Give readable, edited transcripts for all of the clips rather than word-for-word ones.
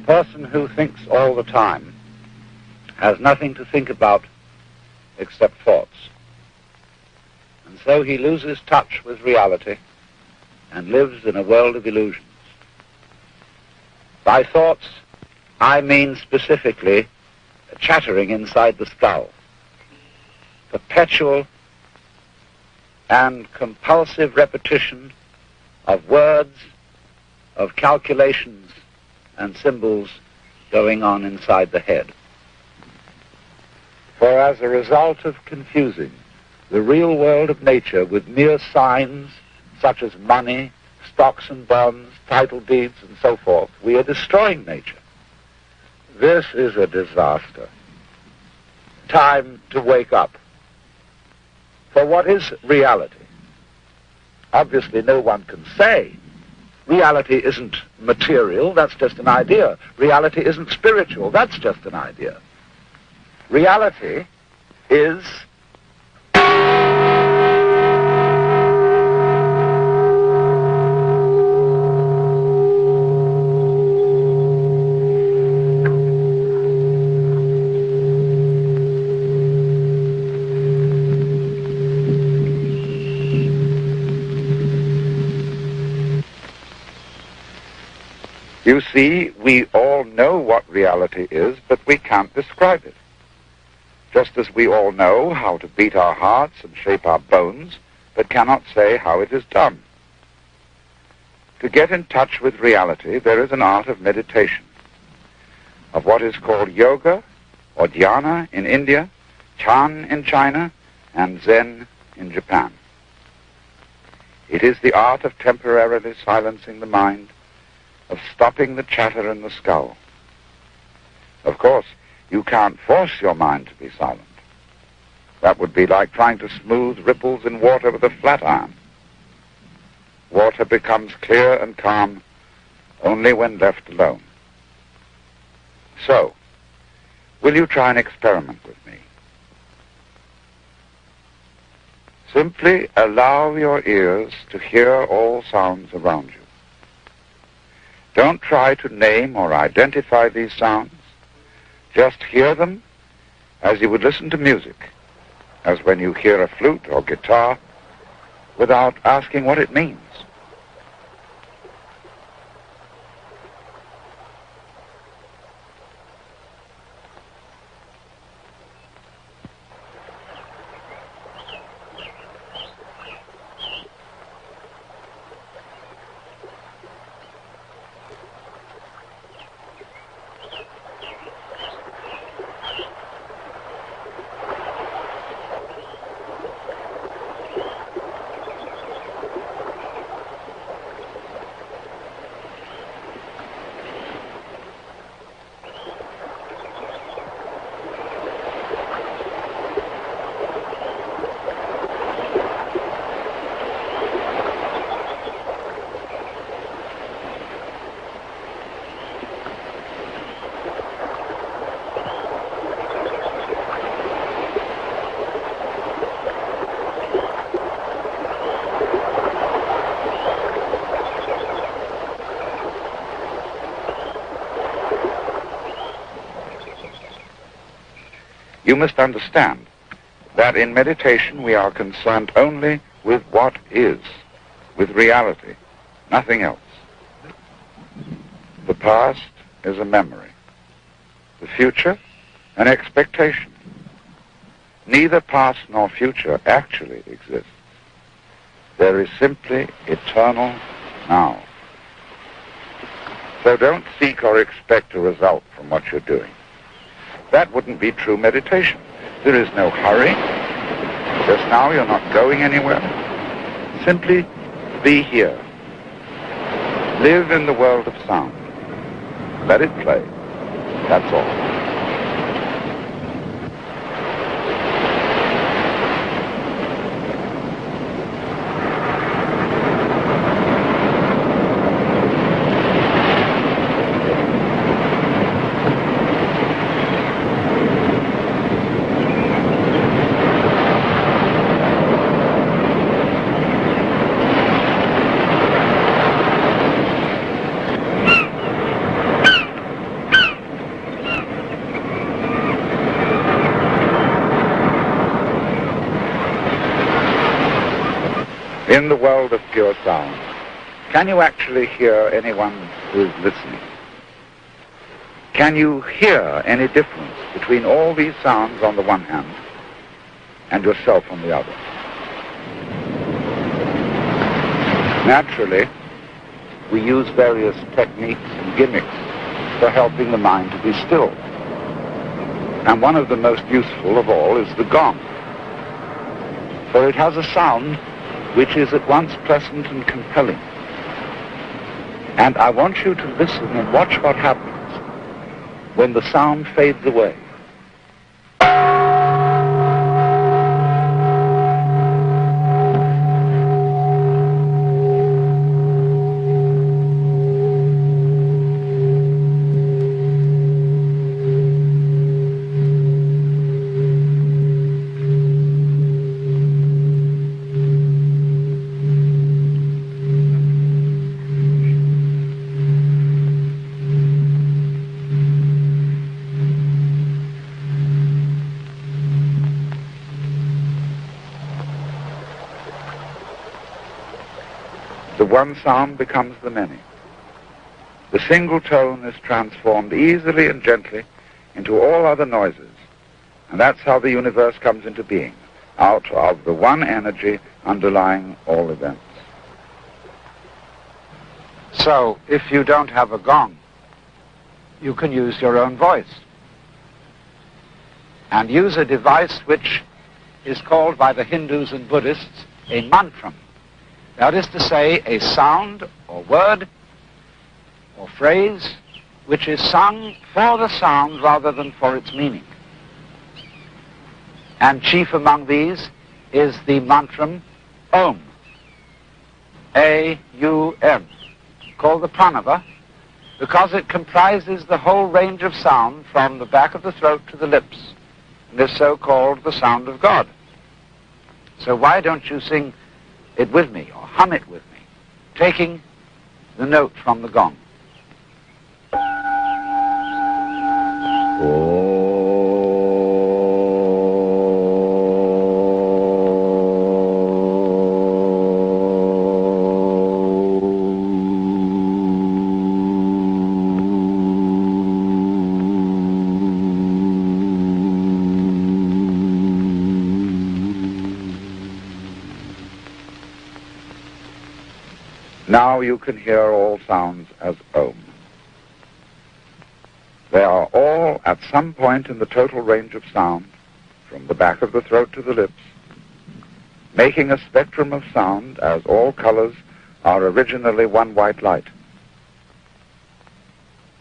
person who thinks all the time has nothing to think about except thoughts. And so he loses touch with reality and lives in a world of illusions. By thoughts, I mean specifically chattering inside the skull, perpetual and compulsive repetition of words, of calculations and symbols going on inside the head. For as a result of confusing the real world of nature with mere signs such as money, stocks and bonds, title deeds, and so forth, we are destroying nature. This is a disaster. Time to wake up. For what is reality? Obviously, no one can say. Reality isn't material, that's just an idea. Reality isn't spiritual, that's just an idea. Reality is You see, we all know what reality is, but we can't describe it. Just as we all know how to beat our hearts and shape our bones, but cannot say how it is done. To get in touch with reality, there is an art of meditation, of what is called yoga or dhyana in India, Chan in China, and Zen in Japan. It is the art of temporarily silencing the mind, of stopping the chatter in the skull. Of course, you can't force your mind to be silent. That would be like trying to smooth ripples in water with a flat iron. Water becomes clear and calm only when left alone. So, will you try an experiment with me? Simply allow your ears to hear all sounds around you. Don't try to name or identify these sounds. Just hear them as you would listen to music, as when you hear a flute or guitar, without asking what it means. You must understand that in meditation we are concerned only with what is, with reality, nothing else. The past is a memory. The future, an expectation. Neither past nor future actually exists. There is simply eternal now. So don't seek or expect a result from what you're doing. That wouldn't be true meditation. There is no hurry. Just now you're not going anywhere. Simply be here. Live in the world of sound. Let it play. That's all. in the world of pure sound, can you actually hear anyone who is listening? Can you hear any difference between all these sounds on the one hand and yourself on the other? Naturally, we use various techniques and gimmicks for helping the mind to be still. And one of the most useful of all is the gong. For it has a sound which is at once pleasant and compelling. And I want you to listen and watch what happens when the sound fades away. The one sound becomes the many. The single tone is transformed easily and gently into all other noises. And that's how the universe comes into being, out of the one energy underlying all events. So, if you don't have a gong, you can use your own voice. And use a device which is called by the Hindus and Buddhists a mantra. That is to say, a sound or word or phrase which is sung for the sound rather than for its meaning. And chief among these is the mantra Om, A-U-M, called the pranava, because it comprises the whole range of sound from the back of the throat to the lips, and is so called the sound of God. So why don't you sing it with me, or hum it with me, taking the note from the gong. Now you can hear all sounds as Om. They are all at some point in the total range of sound, from the back of the throat to the lips, making a spectrum of sound as all colors are originally one white light.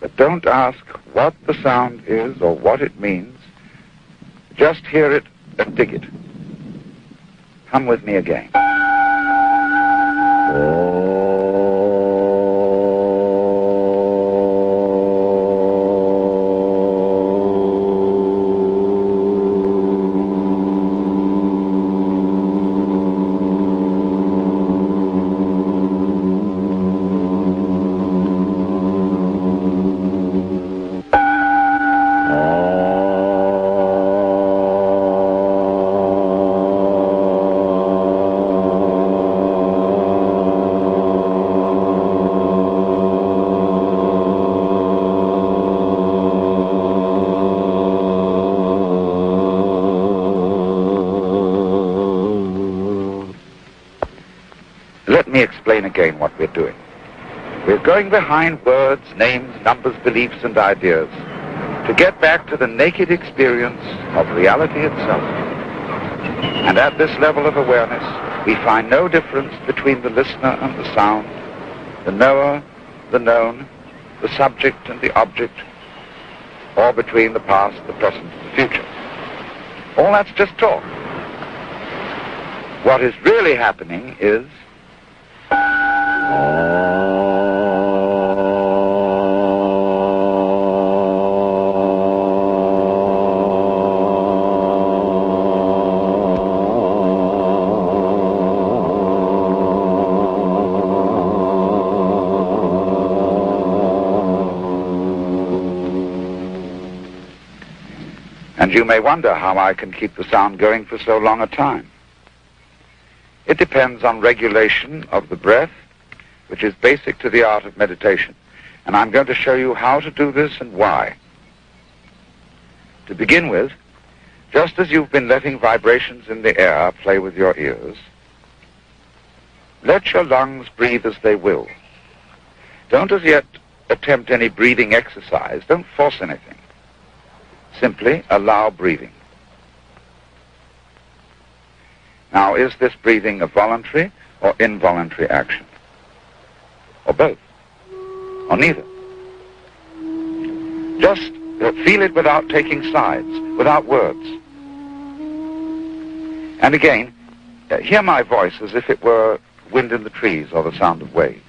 But don't ask what the sound is or what it means. Just hear it and dig it. Hum with me again. Let me explain again what we're doing. We're going behind words, names, numbers, beliefs, and ideas to get back to the naked experience of reality itself. And at this level of awareness, we find no difference between the listener and the sound, the knower, the known, the subject and the object, or between the past, the present, and the future. All that's just talk. What is really happening is and you may wonder how I can keep the sound going for so long a time. It depends on regulation of the breath, which is basic to the art of meditation. And I'm going to show you how to do this and why. To begin with, just as you've been letting vibrations in the air play with your ears, let your lungs breathe as they will. Don't as yet attempt any breathing exercise. Don't force anything. Simply allow breathing. Now, is this breathing a voluntary or involuntary action? Or both? Or neither? Just feel it without taking sides, without words. And again, hear my voice as if it were wind in the trees or the sound of waves.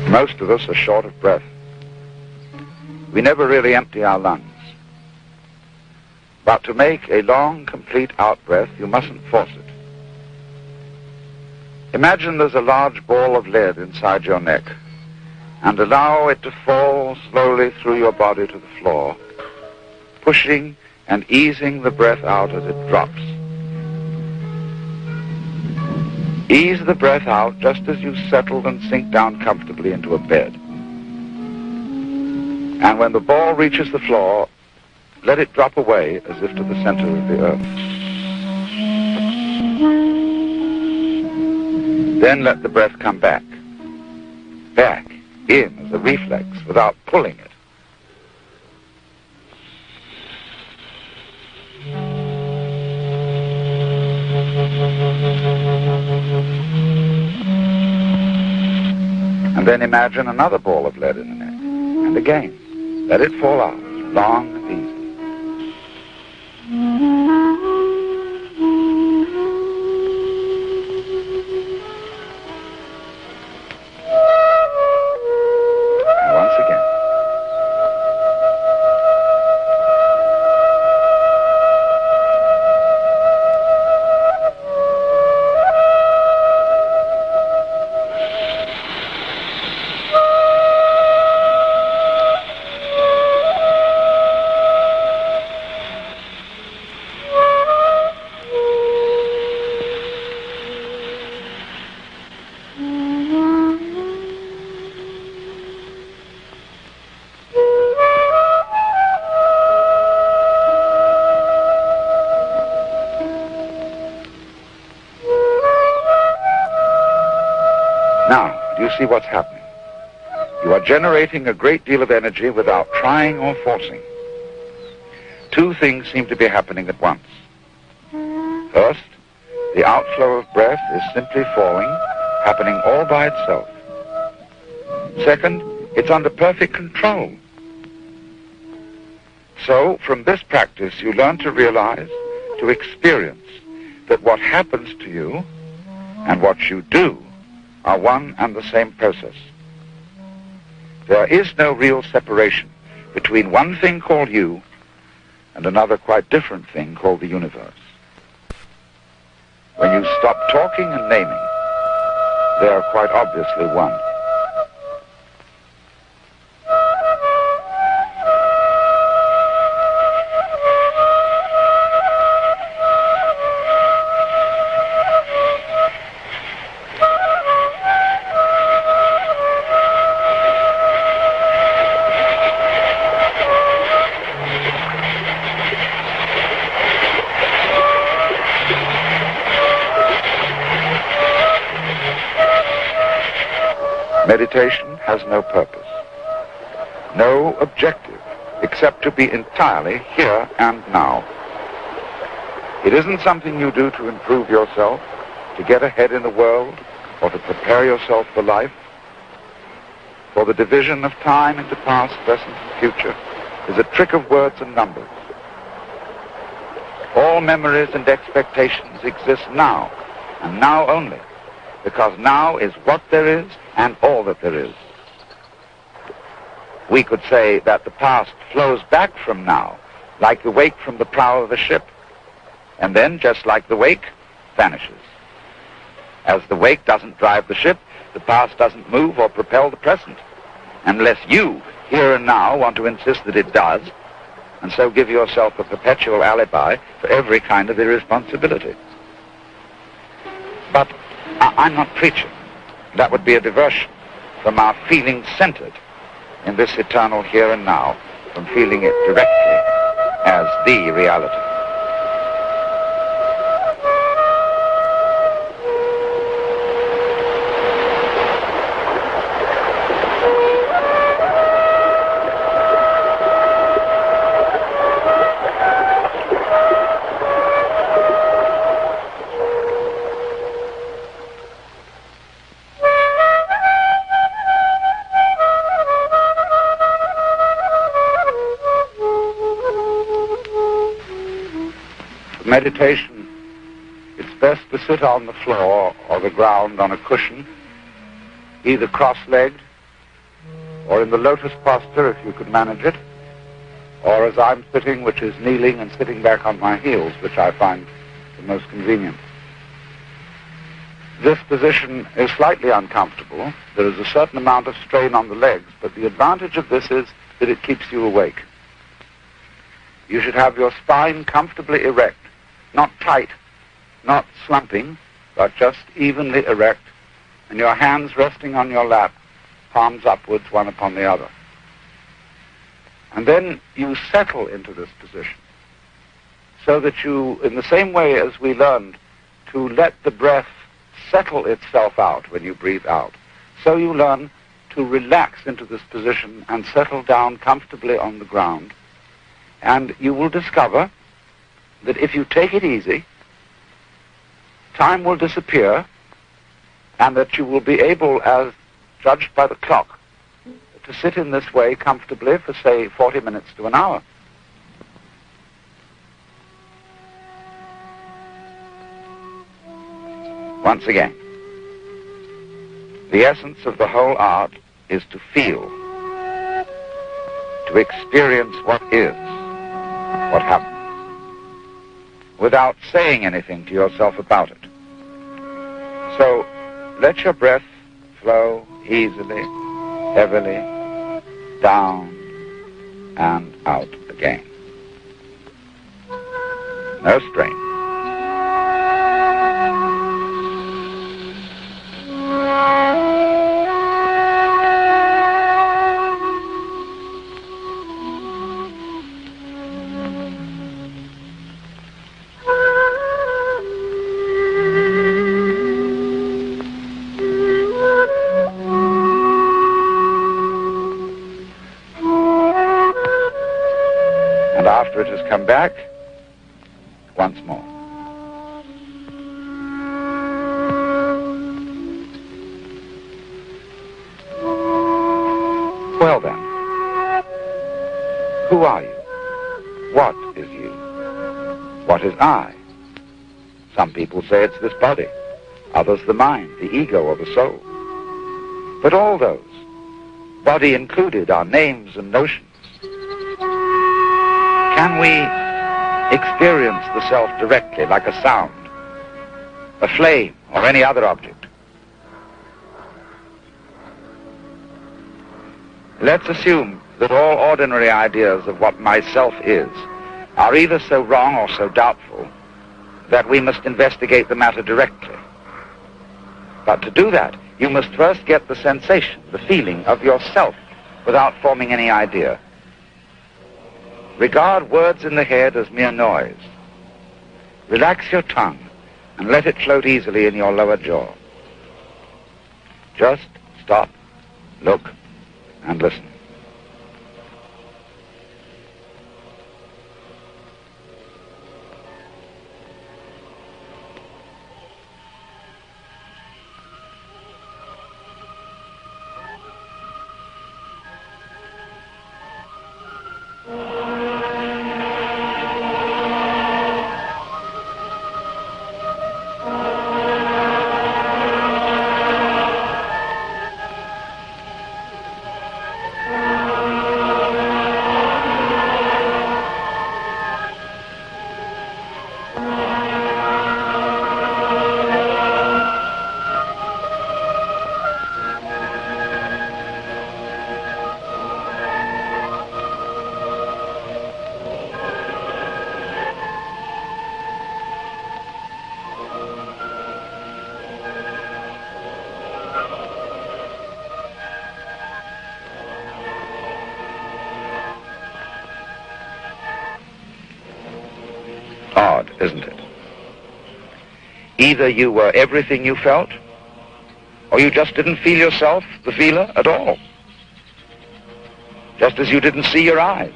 Most of us are short of breath. We never really empty our lungs. But to make a long, complete out-breath, you mustn't force it. Imagine there's a large ball of lead inside your neck, and allow it to fall slowly through your body to the floor, pushing and easing the breath out as it drops. Ease the breath out just as you settle and sink down comfortably into a bed. And when the ball reaches the floor, let it drop away as if to the center of the earth. Then let the breath come back in as a reflex without pulling it. And then imagine another ball of lead in the neck. And again, let it fall out, long and easy. And once again. Now, do you see what's happening? You are generating a great deal of energy without trying or forcing. Two things seem to be happening at once. First, the outflow of breath is simply falling, happening all by itself. Second, it's under perfect control. So, from this practice, you learn to realize, to experience, that what happens to you and what you do are one and the same process. There is no real separation between one thing called you and another quite different thing called the universe. When you stop talking and naming, they are quite obviously one. Meditation has no purpose, no objective, except to be entirely here and now. It isn't something you do to improve yourself, to get ahead in the world, or to prepare yourself for life, for the division of time into past, present, and future. is a trick of words and numbers. All memories and expectations exist now, and now only, because now is what there is and all that there is. We could say that the past flows back from now, like the wake from the prow of a ship, and then, just like the wake, vanishes. As the wake doesn't drive the ship, the past doesn't move or propel the present, unless you, here and now, want to insist that it does, and so give yourself a perpetual alibi for every kind of irresponsibility. But I'm not preaching. That would be a diversion from our feeling centered in this eternal here and now, from feeling it directly as the reality. Meditation, it's best to sit on the floor or the ground on a cushion, either cross-legged or in the lotus posture if you could manage it, or as I'm sitting, which is kneeling and sitting back on my heels, which I find the most convenient. This position is slightly uncomfortable. There is a certain amount of strain on the legs, but the advantage of this is that it keeps you awake. You should have your spine comfortably erect. Not tight, not slumping, but just evenly erect, and your hands resting on your lap, palms upwards, one upon the other. And then you settle into this position, so that you, in the same way as we learned to let the breath settle itself out when you breathe out, so you learn to relax into this position and settle down comfortably on the ground. And you will discover that if you take it easy, time will disappear, and that you will be able, as judged by the clock, to sit in this way comfortably for, say, 40 minutes to an hour. Once again, the essence of the whole art is to feel, to experience what is, what happens, without saying anything to yourself about it. So let your breath flow easily, heavily, down and out again. No strain. After it has come back, once more. Well then, who are you? What is you? What is I? Some people say it's this body, others the mind, the ego, or the soul. But all those, body included, are names and notions. Can we experience the self directly, like a sound, a flame, or any other object? Let's assume that all ordinary ideas of what myself is are either so wrong or so doubtful that we must investigate the matter directly. But to do that, you must first get the sensation, the feeling of yourself without forming any idea. Regard words in the head as mere noise. Relax your tongue and let it float easily in your lower jaw. Just stop, look, and listen. odd, isn't it? Either you were everything you felt, or you just didn't feel yourself, the feeler, at all. Just as you didn't see your eyes.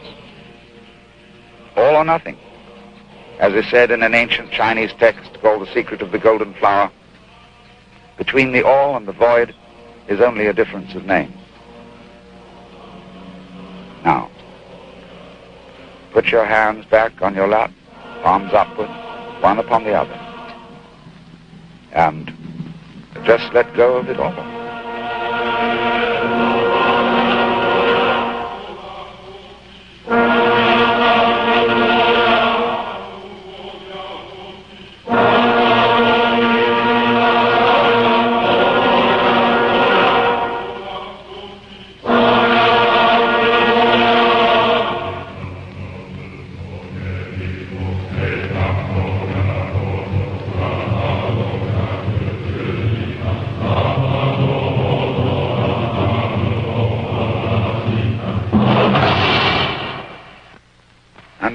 All or nothing. As is said in an ancient Chinese text called The Secret of the Golden Flower, between the all and the void is only a difference of name. Now, put your hands back on your lap, palms upward, one upon the other, and just let go of it all.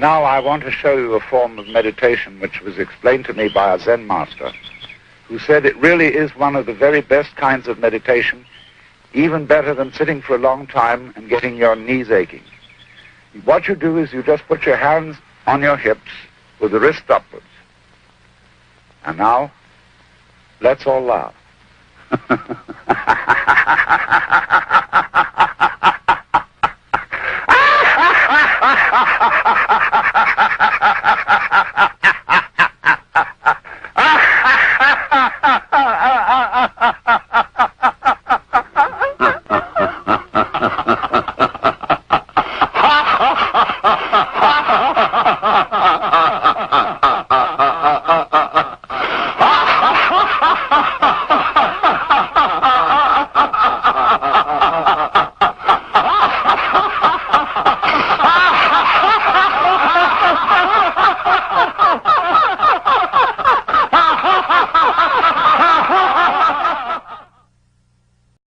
Now I want to show you a form of meditation which was explained to me by a Zen master who said it really is one of the very best kinds of meditation, even better than sitting for a long time and getting your knees aching. What you do is you just put your hands on your hips with the wrist upwards. And now, let's all laugh.